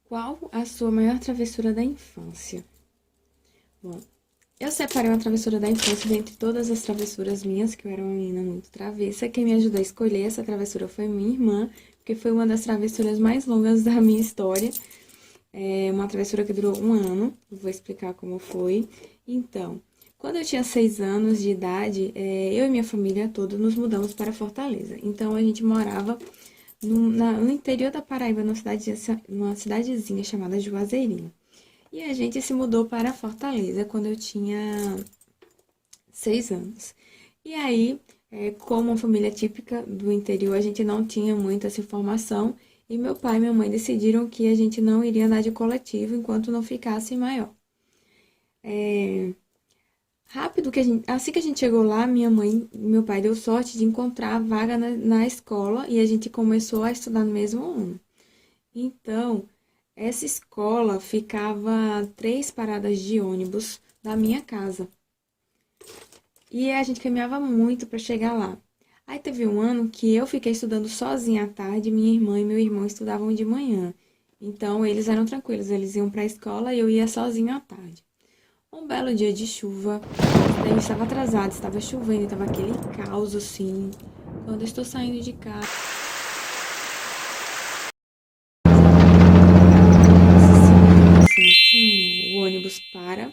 Qual a sua maior travessura da infância? Bom, eu separei uma travessura da infância dentre todas as travessuras minhas, que eu era uma menina muito travessa. Quem me ajudou a escolher essa travessura foi minha irmã, porque foi uma das travessuras mais longas da minha história. É uma travessura que durou um ano, vou explicar como foi. Então, quando eu tinha 6 anos de idade, eu e minha família toda nos mudamos para Fortaleza. Então, a gente morava no interior da Paraíba, numa cidadezinha chamada Juazeirinho. E a gente se mudou para Fortaleza quando eu tinha 6 anos. E aí, como uma família típica do interior, a gente não tinha muita essa informação. E meu pai e minha mãe decidiram que a gente não iria andar de coletivo enquanto não ficasse maior. Rápido assim que a gente chegou lá, minha mãe e meu pai deu sorte de encontrar a vaga na escola e a gente começou a estudar no mesmo ano. Então, essa escola ficava a 3 paradas de ônibus da minha casa. E a gente caminhava muito para chegar lá. Aí teve um ano que eu fiquei estudando sozinha à tarde, minha irmã e meu irmão estudavam de manhã. Então, eles eram tranquilos, eles iam para a escola e eu ia sozinha à tarde. Um belo dia de chuva, a gente estava atrasado, estava chovendo, estava aquele caos assim. Quando eu estou saindo de casa, assim, tchum, o ônibus para,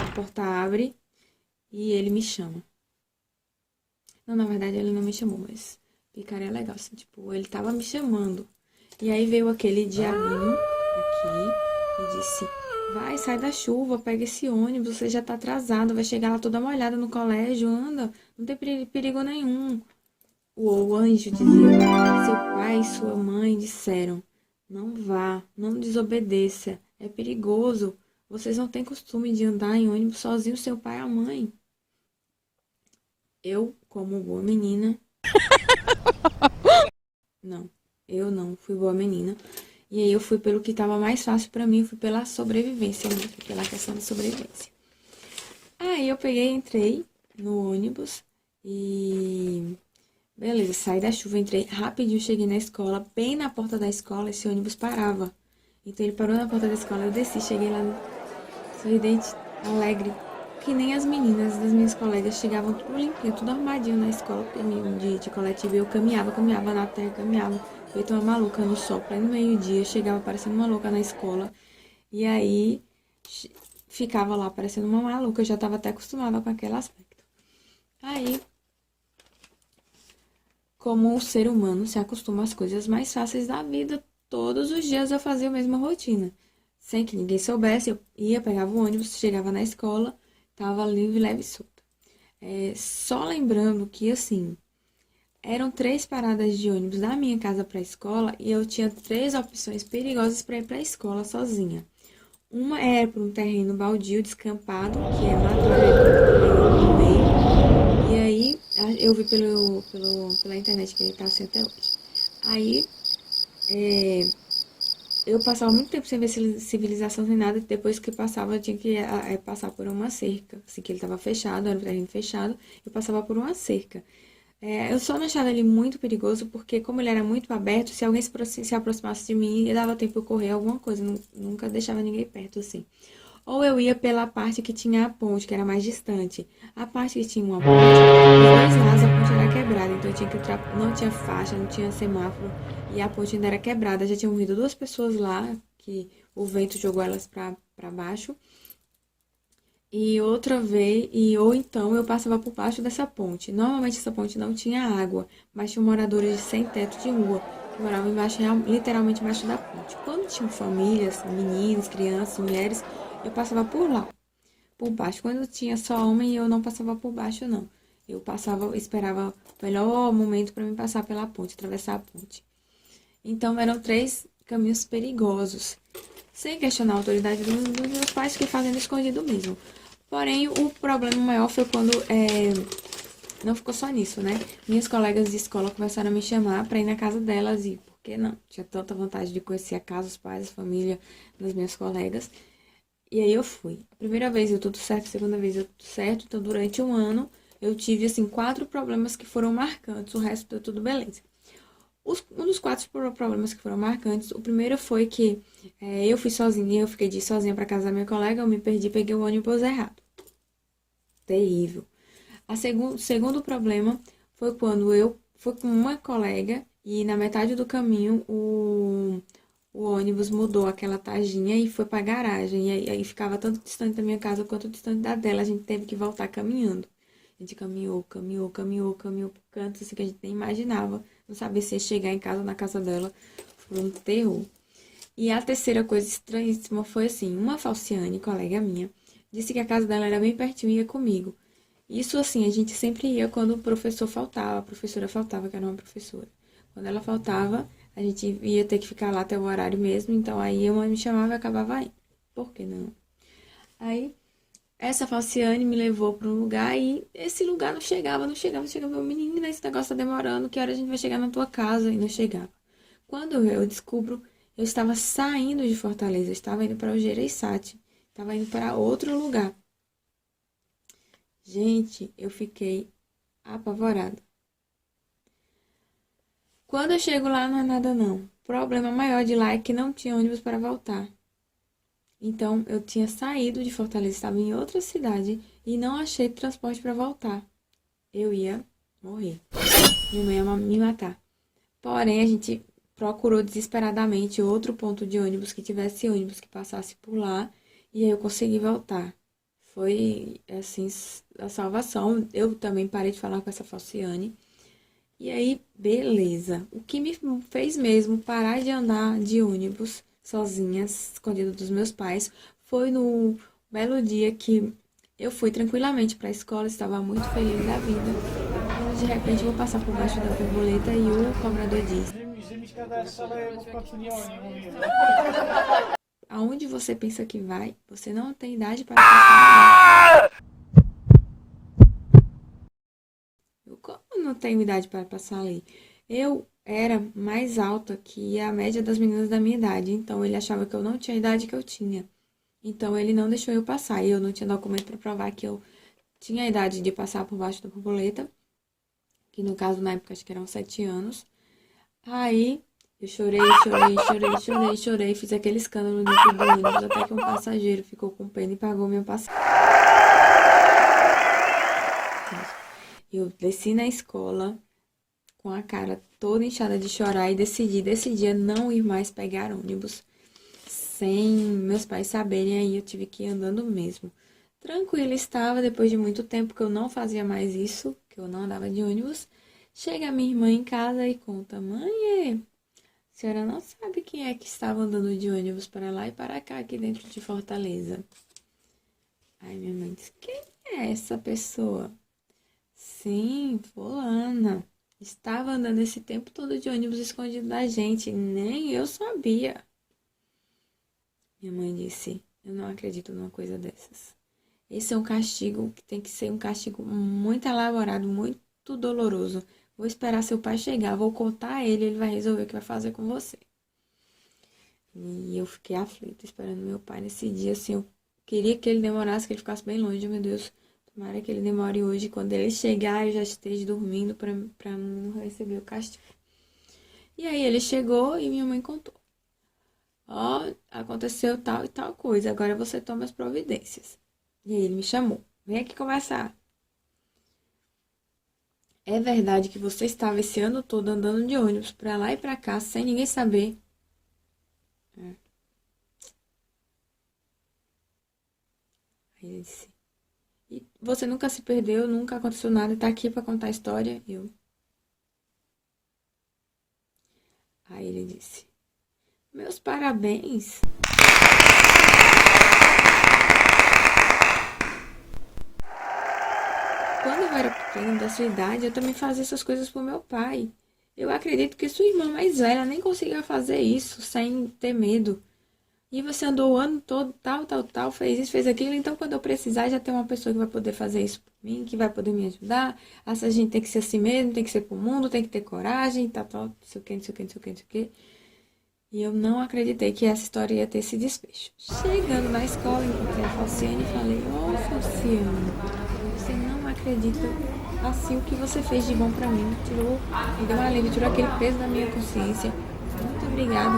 a porta abre e ele me chama. Não, na verdade ele não me chamou, mas ficaria legal, assim, tipo, ele tava me chamando. E aí veio aquele diabinho aqui e disse: Vai, sai da chuva, pega esse ônibus, você já tá atrasado, vai chegar lá toda molhada no colégio, anda, não tem perigo nenhum. O anjo dizia: Seu pai e sua mãe disseram: Não vá, não desobedeça, é perigoso. Vocês não têm costume de andar em ônibus sozinho, seu pai e a mãe. Eu, como boa menina, não, eu não fui boa menina. E aí eu fui pelo que estava mais fácil para mim, fui pela sobrevivência, né? Fui pela questão da sobrevivência. Aí eu peguei, entrei no ônibus e beleza, saí da chuva, entrei rapidinho, cheguei na escola, bem na porta da escola, esse ônibus parava. Então ele parou na porta da escola, eu desci, cheguei lá sorridente, alegre, que nem as meninas das minhas colegas chegavam tudo limpinho, tudo arrumadinho na escola, porque de coletivo eu caminhava na terra, caminhava, feito uma maluca no sol, pra no meio-dia, chegava parecendo uma louca na escola, e aí ficava lá parecendo uma maluca, eu já tava até acostumada com aquele aspecto. Aí, como o ser humano se acostuma às coisas mais fáceis da vida, todos os dias eu fazia a mesma rotina. Sem que ninguém soubesse, eu ia, pegava o ônibus, chegava na escola, tava livre, leve e solta. Só lembrando que, assim, eram 3 paradas de ônibus da minha casa para a escola e eu tinha 3 opções perigosas para ir para a escola sozinha. Uma era por um terreno baldio, descampado, que é mato aberto no meio. E aí, eu vi pela internet que ele tá assim até hoje. Aí, eu passava muito tempo sem ver civilização nem nada. Depois que passava, eu tinha que passar por uma cerca. Assim, que ele estava fechado, era um terreno fechado. Eu passava por uma cerca. Eu só não achava ele muito perigoso, porque como ele era muito aberto, se alguém se aproximasse de mim, dava tempo de correr alguma coisa. Nunca deixava ninguém perto, assim. Ou eu ia pela parte que tinha a ponte, que era mais distante. A parte que tinha uma ponte, os 2 lados a ponte era quebrada, então eu tinha que não tinha faixa, não tinha semáforo, e a ponte ainda era quebrada. Já tinham morrido 2 pessoas lá, que o vento jogou elas para baixo. E outra vez, ou então eu passava por baixo dessa ponte. Normalmente essa ponte não tinha água, mas tinha moradores sem teto de rua, que moravam embaixo, literalmente embaixo da ponte. Quando tinham famílias, meninos, crianças, mulheres, eu passava por lá, por baixo. Quando tinha só homem, eu não passava por baixo, não. Eu passava, esperava o melhor momento para me passar pela ponte, atravessar a ponte. Então eram 3 caminhos perigosos. Sem questionar a autoridade dos meus pais, que fazendo escondido mesmo. Porém, o problema maior foi quando não ficou só nisso, né? Minhas colegas de escola começaram a me chamar para ir na casa delas e por que não? Tinha tanta vontade de conhecer a casa, os pais, a família das minhas colegas. E aí eu fui. A primeira vez deu tudo certo, a segunda vez deu tudo certo. Então, durante um ano, eu tive, assim, 4 problemas que foram marcantes. O resto deu tudo beleza. Um dos quatro problemas que foram marcantes, o primeiro foi que eu fui sozinha, eu fiquei de ir sozinha para casa da minha colega, eu me perdi, peguei o ônibus errado. Terrível. O segundo problema foi quando eu fui com uma colega e na metade do caminho o ônibus mudou aquela tarjinha e foi para a garagem. E aí ficava tanto distante da minha casa quanto distante da dela. A gente teve que voltar caminhando. A gente caminhou por cantos assim que a gente nem imaginava. Não sabia se ia chegar em casa ou na casa dela. Foi um terror. E a terceira coisa estranhíssima foi assim, uma falciane, colega minha, disse que a casa dela era bem pertinho e ia comigo. Isso assim, a gente sempre ia quando o professor faltava, a professora faltava, que era uma professora. Quando ela faltava, a gente ia ter que ficar lá até o horário mesmo, então aí a mãe me chamava e acabava indo. Por que não? Aí, essa falciane me levou para um lugar e esse lugar não chegava. Meu menino, esse negócio tá demorando, que hora a gente vai chegar na tua casa? E não chegava. Quando eu descubro, eu estava saindo de Fortaleza, eu estava indo para o Gereissati, estava indo para outro lugar. Gente, eu fiquei apavorada. Quando eu chego lá, não é nada não. O problema maior de lá é que não tinha ônibus para voltar. Então, eu tinha saído de Fortaleza, estava em outra cidade e não achei transporte para voltar. Eu ia morrer. Minha mãe ia me matar. Porém, a gente procurou desesperadamente outro ponto de ônibus que tivesse ônibus que passasse por lá e aí eu consegui voltar. Foi, assim, a salvação. Eu também parei de falar com essa falciane. E aí, beleza. O que me fez mesmo parar de andar de ônibus sozinha, escondida dos meus pais, foi no belo dia que eu fui tranquilamente para a escola, estava muito feliz da vida. Quando de repente eu vou passar por baixo da borboleta e o cobrador diz: aonde você pensa que vai? Você não tem idade para passar. Eu como não tenho idade para passar ali? Eu era mais alta que a média das meninas da minha idade, então ele achava que eu não tinha a idade que eu tinha. Então ele não deixou eu passar. E eu não tinha documento para provar que eu tinha a idade de passar por baixo da borboleta, que no caso na época acho que eram 7 anos. Aí eu chorei, fiz aquele escândalo dentro do ônibus, até que um passageiro ficou com pena e pagou meu passagem. Eu desci na escola com a cara toda inchada de chorar e decidi desse dia não ir mais pegar ônibus sem meus pais saberem, aí eu tive que ir andando mesmo. Tranquila estava, depois de muito tempo que eu não fazia mais isso, que eu não andava de ônibus. Chega a minha irmã em casa e conta: mãe, a senhora não sabe quem é que estava andando de ônibus para lá e para cá aqui dentro de Fortaleza? Aí minha mãe disse: quem é essa pessoa? Sim, fulana. Estava andando esse tempo todo de ônibus escondido da gente, nem eu sabia. Minha mãe disse: eu não acredito numa coisa dessas. Esse é um castigo que tem que ser um castigo muito elaborado, muito doloroso. Vou esperar seu pai chegar, vou contar a ele vai resolver o que vai fazer com você. E eu fiquei aflita, esperando meu pai nesse dia, assim, eu queria que ele demorasse, que ele ficasse bem longe, meu Deus. Tomara que ele demore hoje, quando ele chegar eu já esteja dormindo para não receber o castigo. E aí ele chegou e minha mãe contou: ó, aconteceu tal e tal coisa, agora você toma as providências. E aí ele me chamou: vem aqui conversar. É verdade que você estava esse ano todo andando de ônibus para lá e para cá sem ninguém saber? É. Aí ele disse: e você nunca se perdeu, nunca aconteceu nada e tá aqui para contar a história? Eu. Aí ele disse: meus parabéns. Quando eu era pequena, da sua idade, eu também fazia essas coisas por meu pai. Eu acredito que sua irmã mais velha nem conseguia fazer isso sem ter medo. E você andou o ano todo, tal, fez isso, fez aquilo. Então, quando eu precisar, já tem uma pessoa que vai poder fazer isso por mim, que vai poder me ajudar. Essa gente tem que ser assim mesmo, tem que ser pro mundo, tem que ter coragem, tal, não sei o que, não sei o que, não sei o que, não sei o que. E eu não acreditei que essa história ia ter esse desfecho. Chegando na escola, encontrei a Falciane e falei: ô, Falciane, você não acredita assim o que você fez de bom pra mim. Tirou, me deu um alívio, tirou aquele peso da minha consciência. Muito obrigada.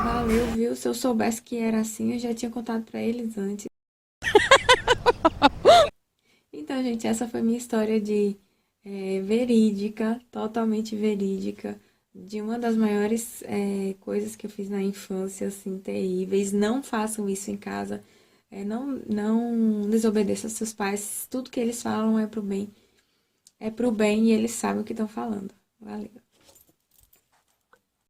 Valeu, viu? Se eu soubesse que era assim, eu já tinha contado pra eles antes. Então, gente, essa foi minha história de verídica, totalmente verídica, de uma das maiores coisas que eu fiz na infância, assim, terríveis. Não façam isso em casa. Não desobedeçam seus pais. Tudo que eles falam é pro bem. É pro bem e eles sabem o que estão falando. Valeu.